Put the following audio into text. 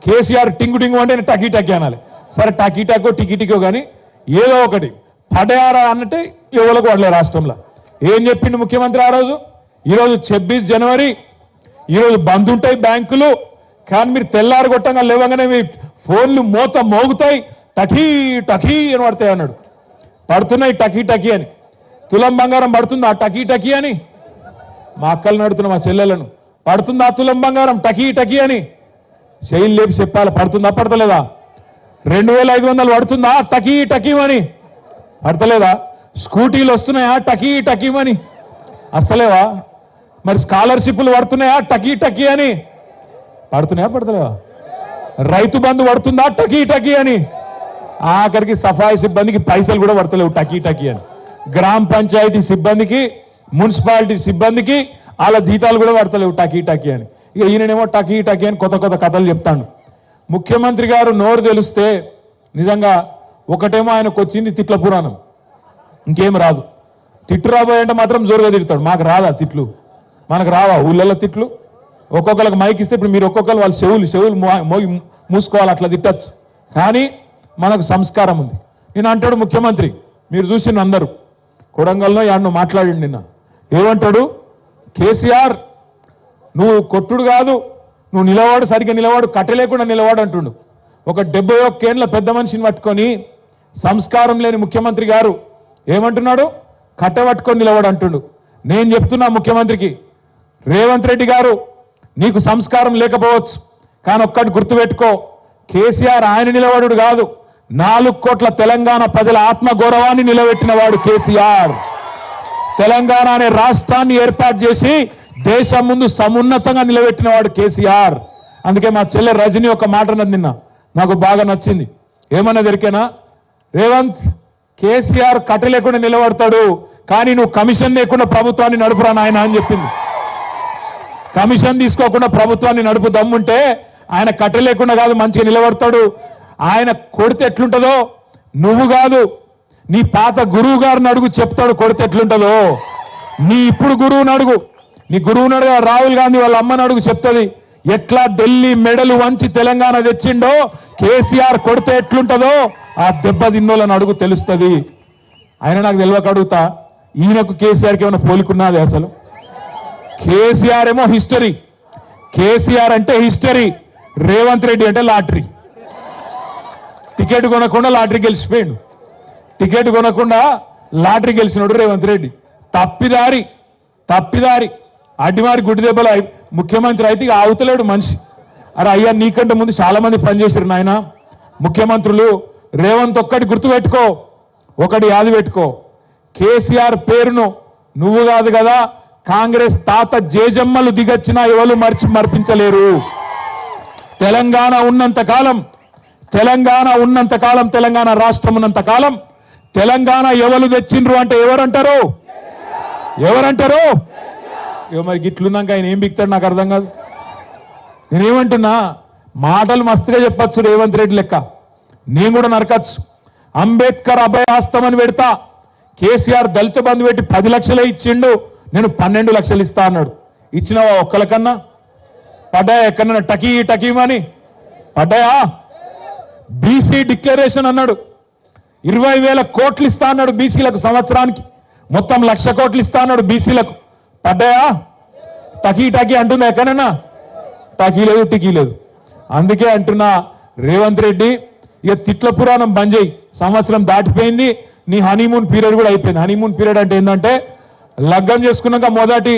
కేసీఆర్ టింగు టింగు అంటే టకీ టకీ అనాలి. సరే టకీ టకో టికీ టికో కానీ ఏదో ఒకటి పడయారా అన్నట్టే ఎవరికి వాడలే రాష్ట్రంలో. ఏం చెప్పిండు ముఖ్యమంత్రి ఆ రోజు? ఈరోజు 26 జనవరి, ఈరోజు బంద్ ఉంటాయి బ్యాంకులు, కానీ మీరు తెల్లారు కొట్టంగా లేవగానే మీ ఫోన్లు మోత మోగుతాయి, టకీ టకీ అని పడతాయి అన్నాడు. పడుతున్నాయి టకీ టకీ అని. తులం బంగారం పడుతుందా టకీ టకీ అని? మా అక్కలు నడుతున్నా, మా చెల్లెలను, పడుతుందా తులం బంగారం టకీ టకీ అని? శైలి లేపి చెప్పాలి, పడుతుందా పడతలేదా? 2500 పడుతుందా టకీ టకీమని? పడతలేదా? స్కూటీలు వస్తున్నాయా టకీ టకీమని? అసలేవా? మరి స్కాలర్షిప్లు పడుతున్నాయా టకీ టకీ అని? పడుతున్నాయా పడతలేవా? రైతు బంధు పడుతుందా టకీ టకీ అని? ఆఖరికి సఫాయి సిబ్బందికి పైసలు కూడా పడతలేవు టకీ టకీ అని. గ్రామ పంచాయతీ సిబ్బందికి, మున్సిపాలిటీ సిబ్బందికి వాళ్ళ జీతాలు కూడా పడతలేవు టకీ టకీ అని. ఇక ఈయననేమో టకీ టకీ అని కొత్త కొత్త కథలు చెప్తాడు. ముఖ్యమంత్రి గారు నోరు తెలిస్తే నిజంగా ఒకటేమో ఆయనకు వచ్చింది తిట్ల పురాణం, ఇంకేం రాదు. తిట్టు రాబోయంటే మాత్రం జోరుగా తిడతాడు. మాకు రాదా తిట్లు? మనకు రావా ఊళ్ళల్లో తిట్లు? ఒక్కొక్కరికి మైక్ ఇస్తే ఇప్పుడు మీరు ఒక్కొక్కరు వాళ్ళ చెవులు మూసుకోవాలి, అట్లా తిట్టచ్చు. కానీ మనకు సంస్కారం ఉంది. నేను అంటాడు ముఖ్యమంత్రి, మీరు చూసిన అందరూ కొడంగల్లో యాడ్ను మాట్లాడి నిన్న ఏమంటాడు? కేసీఆర్ నువ్వు కొట్టుడు కాదు, నువ్వు నిలవాడు, సరిగ్గా నిలవాడు, కట్టలేకుండా నిలవాడు అంటుండు. ఒక 71 ఏళ్ల పెద్ద మనిషిని పట్టుకొని సంస్కారం లేని ముఖ్యమంత్రి గారు ఏమంటున్నాడు? కట్టబట్టుకొని నిలవాడు అంటుండు. నేను చెప్తున్నా ముఖ్యమంత్రికి, రేవంత్ రెడ్డి గారు నీకు సంస్కారం లేకపోవచ్చు, కానీ ఒక్కటి గుర్తుపెట్టుకో, కేసీఆర్ ఆయన నిలబడు కాదు, 4 కోట్ల తెలంగాణ ప్రజల ఆత్మగౌరవాన్ని నిలబెట్టిన వాడు కేసీఆర్. తెలంగాణ అనే రాష్ట్రాన్ని ఏర్పాటు చేసి దేశం ముందు సమున్నతంగా నిలబెట్టిన వాడు కేసీఆర్. అందుకే మా చెల్లె రజని ఒక మాట అన్నది నిన్న, నాకు బాగా నచ్చింది. ఏమన్నా దొరికేనా? రేవంత్, కేసీఆర్ కట్ట లేకుండా నిలబడతాడు, కానీ నువ్వు కమిషన్ లేకుండా ప్రభుత్వాన్ని నడుపురా నాయన అని చెప్పింది. కమిషన్ తీసుకోకుండా ప్రభుత్వాన్ని నడుపు దమ్ముంటే ఆయన కట్ట లేకుండా కాదు మంచిగా నిలబడతాడు. ఆయన కొడితే ఎట్లుంటుందో నువ్వు కాదు, నీ పాత గురువు గారిని అడుగు, చెప్తాడు కొడితే ఎట్లుంటుందో. నీ ఇప్పుడు గురువుని అడుగు, నీ గురువుని అడుగు, రాహుల్ గాంధీ వాళ్ళ అమ్మని అడుగు, చెప్తుంది ఎట్లా ఢిల్లీ మెడలు వంచి తెలంగాణ తెచ్చిండో కేసీఆర్ కొడితే ఎట్లుంటుందో ఆ దెబ్బ తిన్నోళ్ళని అడుగు, తెలుస్తుంది. ఆయన నాకు తెలియక అడుగుతా, ఈయనకు కేసీఆర్కి ఏమైనా పోలికున్నది? అసలు కేసీఆర్ ఏమో హిస్టరీ, కేసీఆర్ అంటే హిస్టరీ, రేవంత్ రెడ్డి అంటే లాటరీ. టికెట్ కొనకుండా లాటరీ గెలిచిపోయాడు, టికెట్ కొనకుండా లాటరీ గెలిచినాడు రేవంత్ రెడ్డి. తప్పిదారి అడ్డిమారి గుడి దెబ్బలు ముఖ్యమంత్రి అయితే ఇక ఆవుతలేడు మనిషి. అరే అయ్యా, నీకంటే ముందు చాలా మంది పనిచేశారు నాయన ముఖ్యమంత్రులు. రేవంత్ ఒక్కటి గుర్తుపెట్టుకో, ఒకటి యాది పెట్టుకో, కేసీఆర్ పేరును నువ్వు కాదు కదా, కాంగ్రెస్ తాత జేజమ్మలు దిగచ్చినా ఎవరు మర్పించలేరు. తెలంగాణ ఉన్నంత కాలం, తెలంగాణ రాష్ట్రం ఉన్నంత కాలం తెలంగాణ ఎవరు తెచ్చిండ్రు అంటే ఎవరంటారు? మరి గిట్లున్నాక ఆయన ఏం బిక్తాడు నాకు అర్థం కాదు. నేనేమంటున్నా, మాటలు మస్తుగా చెప్పచ్చు రేవంత్ రెడ్డి లెక్క, నేను కూడా నరకచ్చు. అంబేద్కర్ అభయహస్తం అని పెడతా, కేసీఆర్ దళిత బంధు పెట్టి 10 లక్షలే ఇచ్చిండు, నేను 12 లక్షలు ఇస్తా అన్నాడు. ఇచ్చినవా ఒక్కలకన్నా? పడ్డాయా ఎక్కడన్నా టకీమని పడ్డాయా? బీసీ డిక్లరేషన్ అన్నాడు, 20,000 కోట్లు ఇస్తా అన్నాడు బీసీలకు సంవత్సరానికి, మొత్తం 1,00,000 కోట్లు ఇస్తా అన్నాడు బీసీలకు. పడ్డాయా? టకీ అంటుందా ఎక్కడన్నా? టకీ లేదు, టికీ లేదు. అందుకే అంటున్నా రేవంత్ రెడ్డి, ఇక తిట్ల పురాణం బంద్ చేయి. సంవత్సరం దాటిపోయింది, నీ హనీమూన్ పీరియడ్ కూడా అయిపోయింది. హనీమూన్ పీరియడ్ అంటే ఏంటంటే లగ్గం చేసుకున్నాక మొదటి